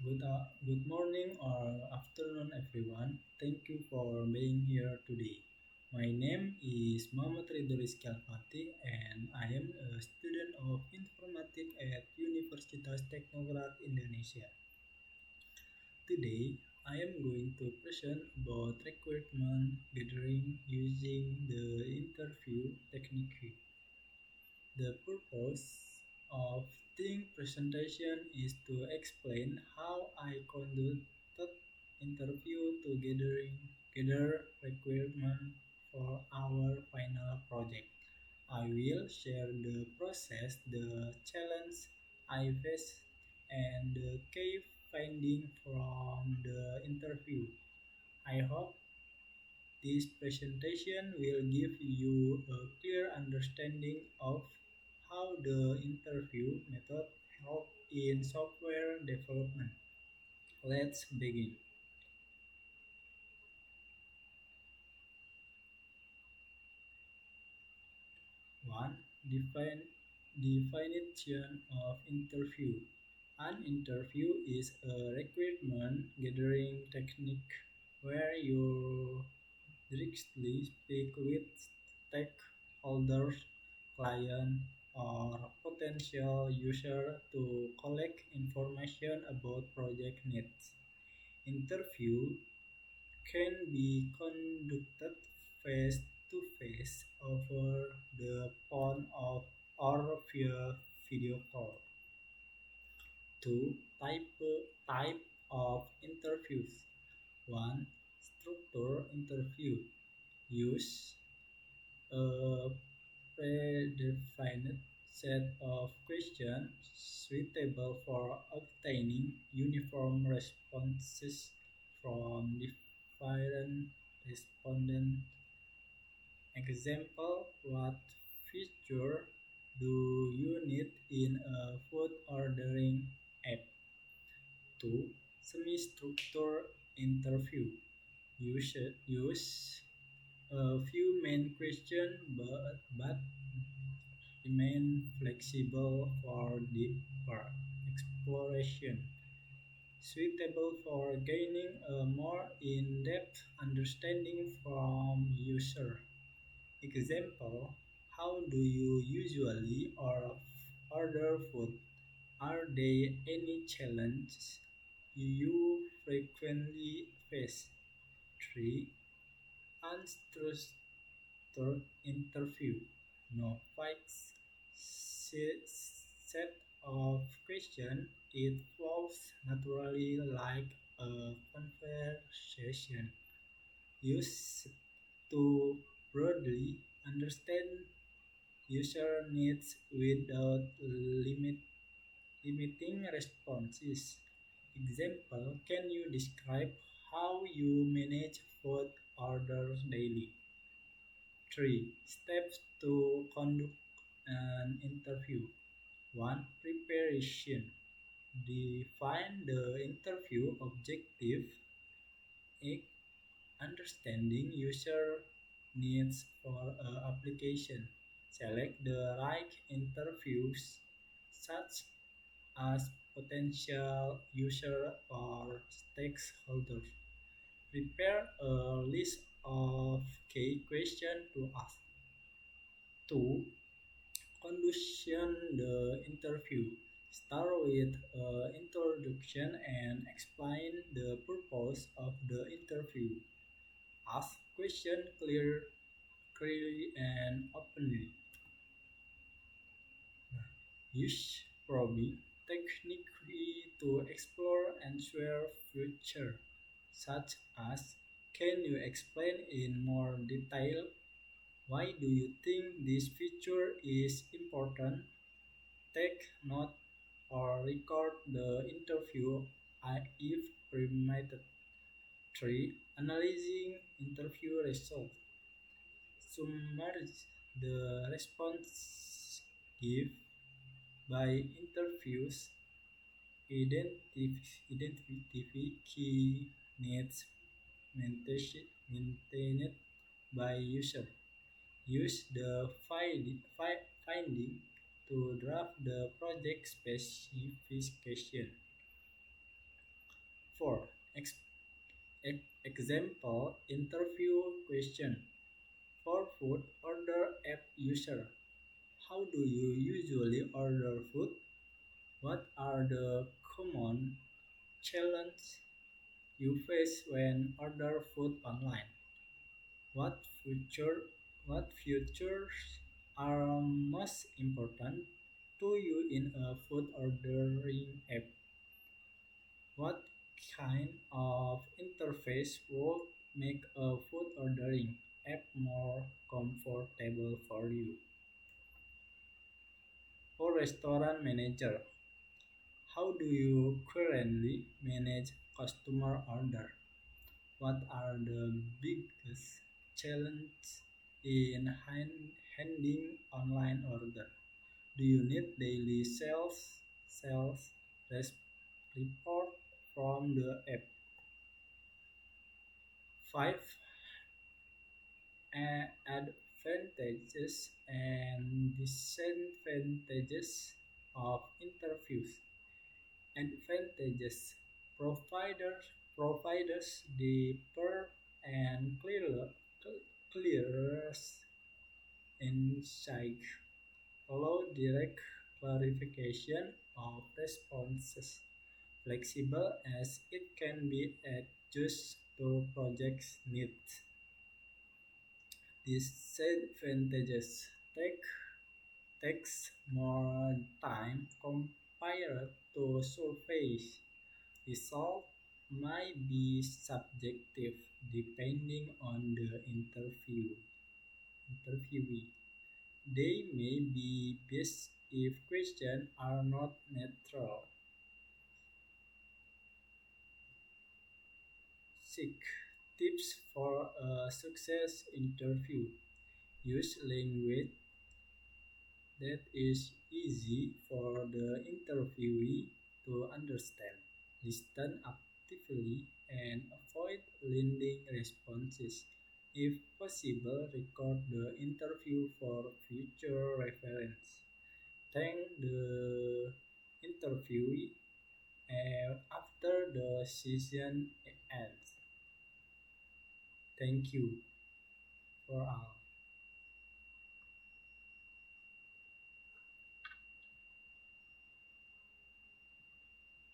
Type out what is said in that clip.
Good morning or afternoon, everyone. Thank you for being here today. My name is Muhammad Ridho Rizky Al-Fatih, and I am a student of Informatik at Universitas Teknograt Indonesia. Today, I am going to present about requirement gathering using the interview technique. The purpose of this presentation is to explain how I conducted interview to gather requirement for our final project. I will share the process, the challenge I faced, and the key finding from the interview. I hope this presentation will give you a clear understanding of how the interview method help in software development. Let's begin. 1. Definition of interview. An interview is a recruitment gathering technique where you directly speak with stakeholders, client, or potential user to collect information about project needs. Interview can be conducted face to face over the phone or via video call. 2. Type of interviews. 1. Structure interview. Use a predefined set of questions suitable for obtaining uniform responses from different respondents. Example: what feature do you need in a food ordering app? 2. Semi-structured interview. Use a few main questions but remain flexible for deeper exploration, suitable for gaining a more in-depth understanding from user. Example: how do you usually order food? Are there any challenges you frequently face? 3. Unstructured interview. No fixed set of questions. It flows naturally like a conversation. Used to broadly understand user needs without limiting responses. Example: can you describe how you manage food orders daily? 3. Steps to conduct an interview. 1. Preparation. Define the interview objective. 8. Understanding user needs for an application. Select the right interviews such as potential user or stakeholders. Prepare a list of key questions to ask. 2. Conduction the interview. Start with an introduction and explain the purpose of the interview. Ask questions clearly and openly. Use probing technique to explore and share future, such as: can you explain in more detail? Why do you think this feature is important? Take note or record the interview if permitted. 3. Analyzing interview results. Summarize the response given by interviews. Identify key needs maintained by user. Use the finding to draft the project specification. 4. Example interview question for food order app user. How do you usually order food? What are the common challenges you face when order food online? What future what features are most important to you in a food ordering app? What kind of interface would make a food ordering app more comfortable for you? For restaurant manager, how do you currently manage customer order? What are the biggest challenges in handling online order? Do you need daily sales report from the app? 5. Advantages and disadvantages of interviews. Advantages: providers deeper and clearer insight, allow direct clarification of responses, flexible as it can be adjusted to project's needs. Disadvantages: takes more time compared to surveys. Result might be subjective depending on the interviewee. They may be biased if questions are not neutral. Seek tips for a success interview. Use language that is easy for the interviewee to understand. Listen actively and avoid leading responses. If possible, record the interview for future reference. Thank the interviewee after the session ends. Thank you for all.